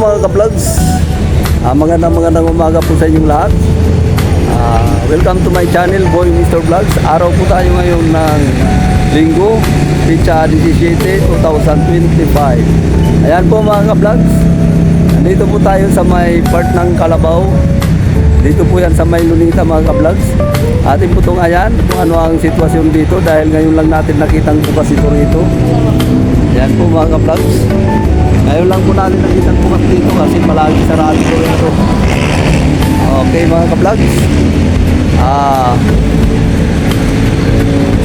mga ka-vlogs. Magandang umaga po sa inyong lahat. Welcome to my channel, Boy Mr. Vlogs. Araw po tayo ngayon ng Linggo, Pitsa 17, 2025. Ayan po mga ka-vlogs. Nandito po tayo sa may part ng Kalabaw. Dito po yan sa may Lunita mga ka-vlogs. Atin po itong ayan kung ano ang sitwasyon dito dahil ngayon lang natin nakitang bukas ito rito. Ayan po mga ka-vlogs. Ngayon lang po natin nakitang bukas dito kasi palagi sarado po ito. Okay mga ka-vlogs.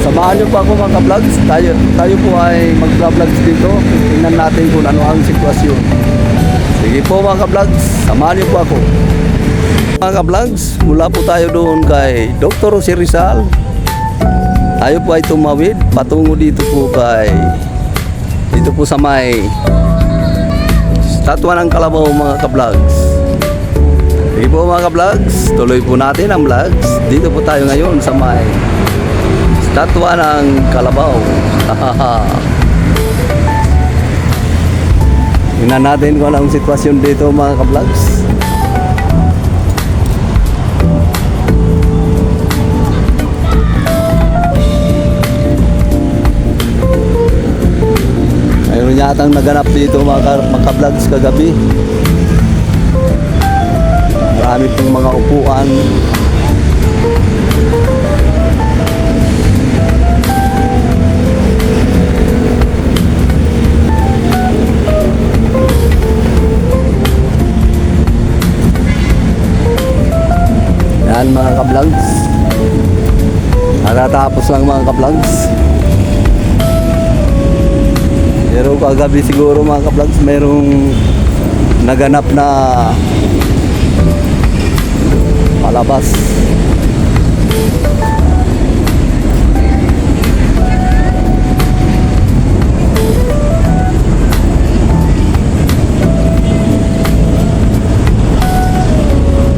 Samahan nyo po ako mga ka-vlogs. Tayo po ay mag-vlogs dito. Tingnan natin kung ano ang sitwasyon. Sige po mga ka-vlogs, samahan nyo po ako. Mga ka-vlogs, mula po tayo doon kay Dr. Jose Rizal. Tayo po ay tumawid patungo dito po sa may Statwa ng Kalabaw mga ka-vlogs. Sige po mga ka-vlogs, tuloy po natin ang vlogs. Dito po tayo ngayon sa may Statwa ng Kalabaw. Tingnan natin kung anong sitwasyon dito mga ka-vlogs. Mayroon yatang naganap dito mga ka-vlogs kagabi. Marami pong mga upuan. Yan mga ka-vlogs. Natatapos lang mga ka-vlogs. Pero kagabi siguro mga ka-vlogs mayroong naganap na palabas.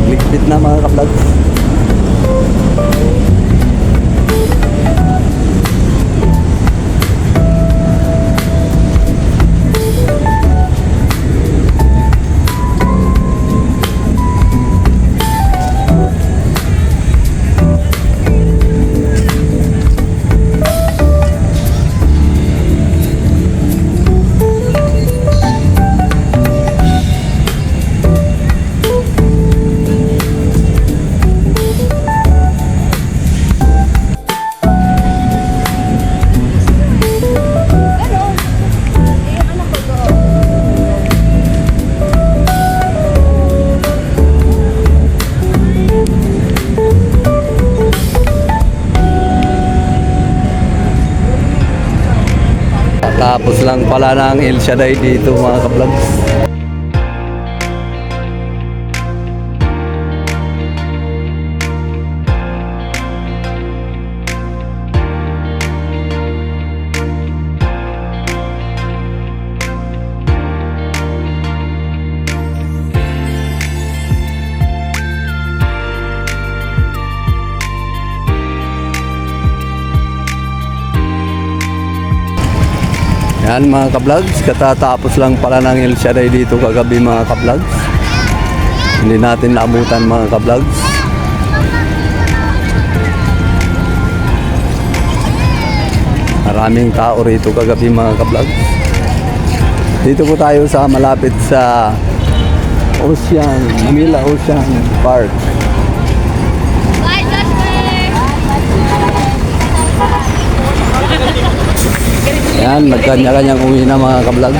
Likpit na mga ka-vlogs. Tapos lang pala ng El Shaddai dito mga ka-vlogs. Yan mga ka-vlogs, katatapos lang pala ng El Shaddai dito kagabi mga ka-vlogs. Hindi natin naabutan mga ka-vlogs. Maraming tao rito kagabi mga ka-vlogs. Dito po tayo sa malapit sa Manila Ocean Park. Yan, nagkanya-kanyang uwi na mga ka-vlogs.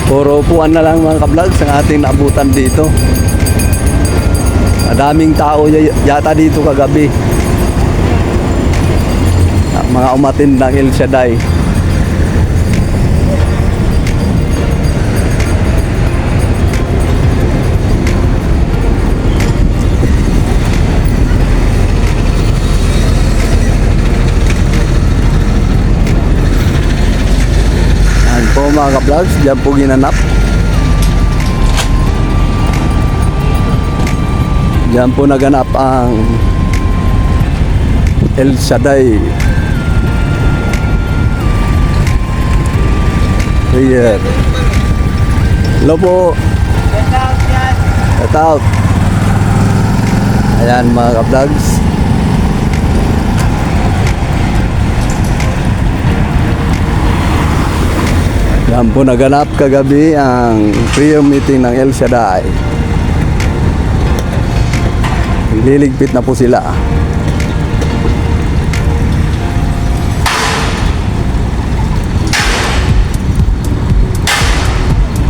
Puro upuan na lang mga ka-vlogs ang ating naabutan dito. Madaming tao yata dito kagabi. Mga umatin ng El Shaddai. Yan po mga ka-vlogs, dyan po ginanap Diyan po naganap ang El Shaddai prayer. Hello po. Shout out. Ayan mga ka-vlogs. Yan po naganap kagabi ang prayer meeting ng El Shaddai. Liligpit na po sila.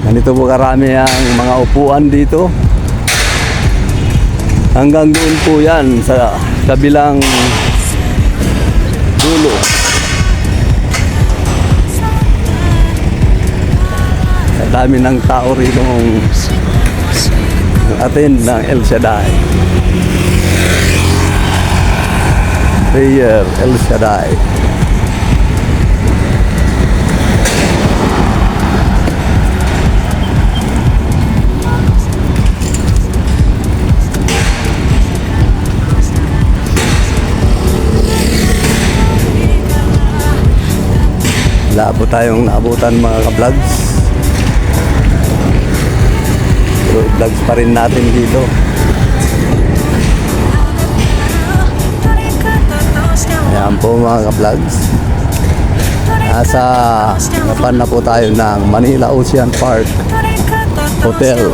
Ganito po karami ang mga upuan dito. Hanggang doon po yan sa kabilang dulo. Ang dami ng tao rito attend ng El Shaddai. Prayer El Shaddai. Wala po tayong naabutan mga ka-vlogs. Pero vlogs pa rin natin dito. Ayan po mga ka-vlogs. Nasa harapan na po tayo ng Manila Ocean Park Hotel.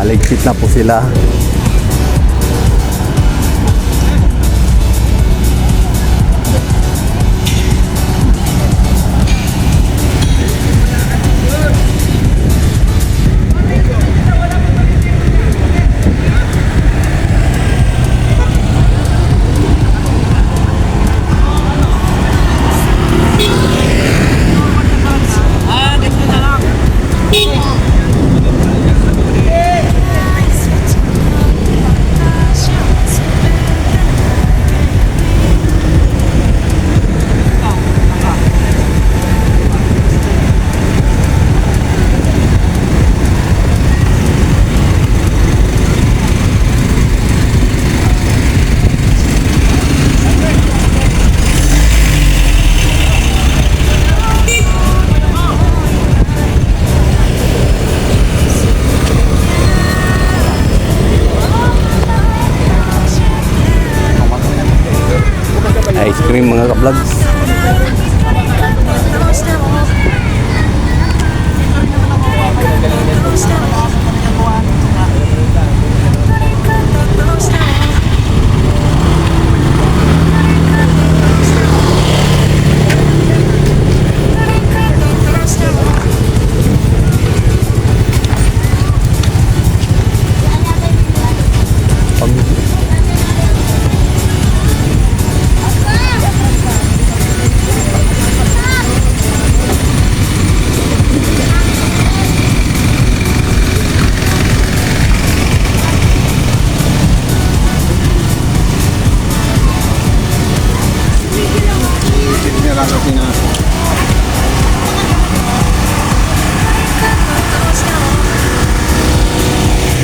Ligpit na po sila. Ice cream mga ka-vlogs.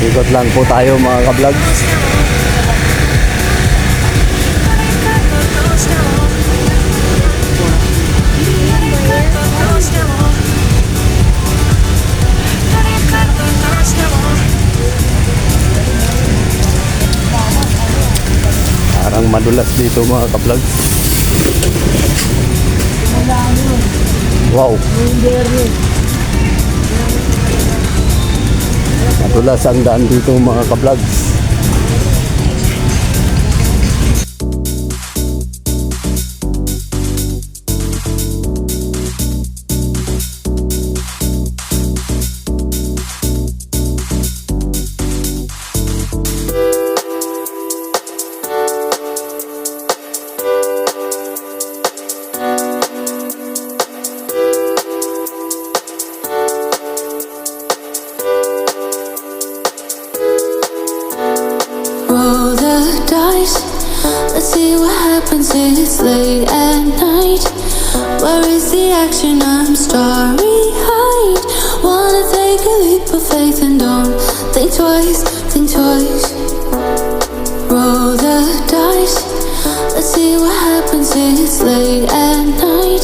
Ikot lang po tayo mga ka-vlogs. Parang madulas dito mga ka-vlogs. Wow. Madulas ang daan dito mga ka-vlogs. Roll the dice, let's see what happens. It's late at the action? I'm starry-eyed. Wanna take a leap of faith and don't think twice, think twice. Roll the dice. Let's see what happens. It's late at night.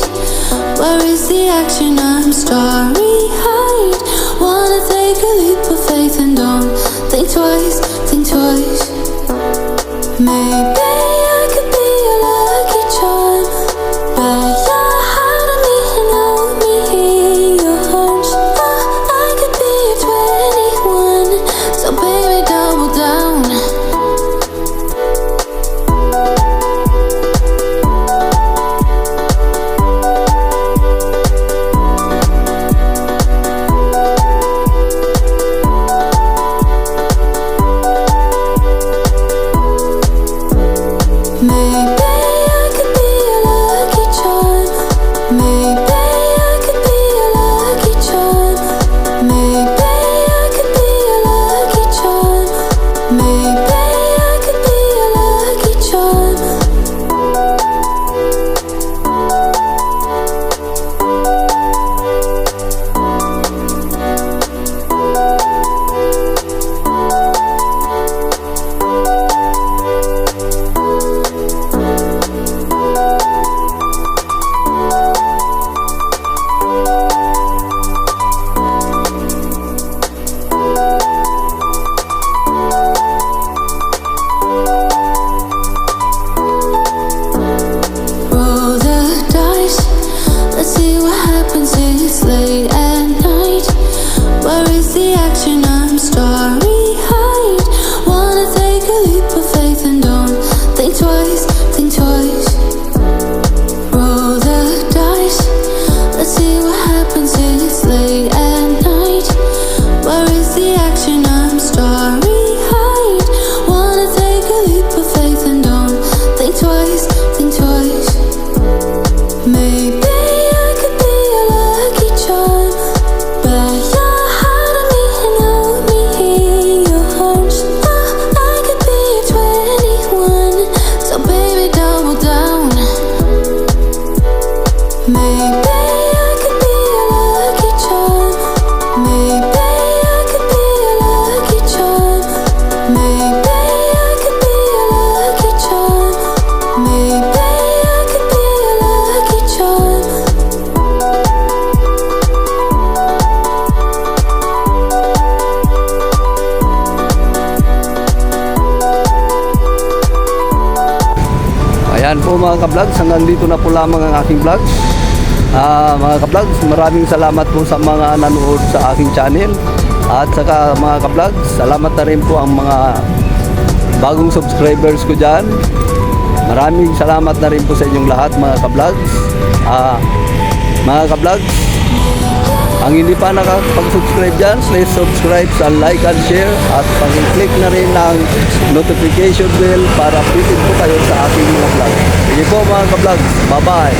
Where is the action? I'm starry-eyed. Wanna take a leap of faith and don't think twice, think twice. Maybe I could be a lucky charm. Bet your heart on me and hold me in your arms. I could be a 21, so baby double down. Maybe I could be a lucky charm. Maybe I could be a lucky charm. Maybe I could be a lucky charm. Maybe I could be a lucky charm. Roll the dice. Let's see what happens. It's late at night. Where is the action? I'm starry-eyed. Wanna take a leap of faith and don't think twice, think twice. Roll the dice. Let's see what happens. It's late at night. Where is the action? I'm starry-eyed. Wanna take a leap of faith and don't think twice, think twice. Maybe I could be a lucky charm. Bet your heart on me and hold me in your arms. I could be a 21, so baby double down. Maybe I could be a lucky charm. Maybe I could be a lucky charm. Maybe I could be a lucky charm. Maybe I could be a lucky charm. Ayan po mga ka-vlogs, hanggang dito na po lamang ang aking vlog. Mga ka-vlogs, maraming salamat po sa mga nanood sa aking channel. At saka mga ka-vlogs, salamat na rin po ang mga bagong subscribers ko dyan. Maraming salamat na rin po sa inyong lahat mga ka-vlogs. Mga ka-vlogs, ang hindi pa nakapag-subscribe dyan, please subscribe, like and share, at pag-click na rin ng notification bell para updated po kayo sa aking mga vlog. Sige po mga ka-vlogs, bye-bye!